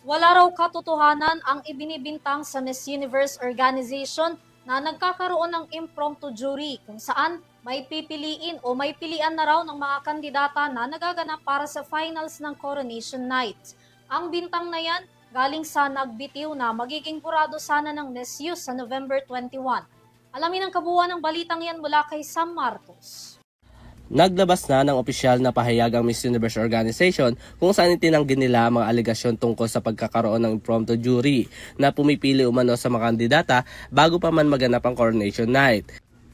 Wala raw katotohanan ang ibinibintang sa Miss Universe organization na nagkakaroon ng impromptu jury kung saan may pipiliin o may pilian na raw ng mga kandidata na nagaganap para sa finals ng Coronation Night. Ang bintang na yan galing sa nagbitiw na magiging burado sana ng Miss U sa November 21. Alamin ang kabuuan ng balitang yan mula kay Sam Marcos. Naglabas na ng opisyal na pahayag ang Miss Universe Organization kung saan itinanggi nila ang mga aligasyon tungkol sa pagkakaroon ng impromptu jury na pumipili umano sa mga kandidata bago pa man maganap ang Coronation Night.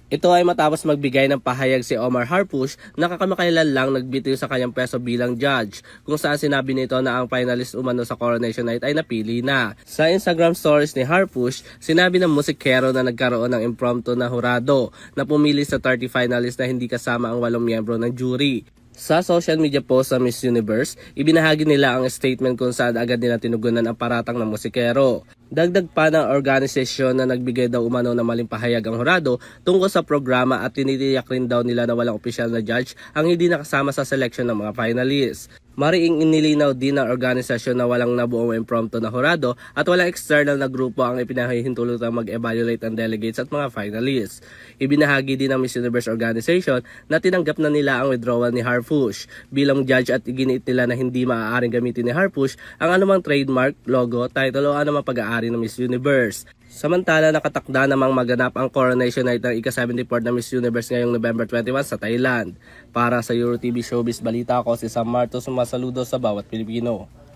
Ito ay matapos magbigay ng pahayag si Omar Harpush na kakamakailan lang nagbitiw sa kanyang peso bilang judge kung saan sinabi nito na ang finalist umano sa Coronation Night ay napili na. Sa Instagram stories ni Harpush, sinabi ng musikero na nagkaroon ng impromptu na hurado na pumili sa 30 finalists na hindi kasama ang 8 miyembro ng jury. Sa social media post sa Miss Universe, ibinahagi nila ang statement kung saan agad nila tinugunan ang paratang ng musikero. Dagdag pa ng organisasyon na nagbigay daw umano ng maling pahayag ang hurado tungkol sa programa at tinitiyak rin daw nila na walang opisyal na judge ang hindi nakasama sa selection ng mga finalists. Mariing inilinaw din ng organisasyon na walang nabuong impromptu na hurado at walang external na grupo ang ipinahihintulutang mag-evaluate ang delegates at mga finalists. Ibinahagi din ng Miss Universe Organization na tinanggap na nila ang withdrawal ni Harpush bilang judge at iginiit nila na hindi maaaring gamitin ni Harpush ang anumang trademark, logo, title o anumang pag-aari ng Miss Universe. Samantala, nakatakda namang maganap ang Coronation Night ng ika-74 na Miss Universe ngayong November 21 sa Thailand. Para sa EuroTV Showbiz Balita, ako si Sam Martos, sumasaludo sa bawat Pilipino.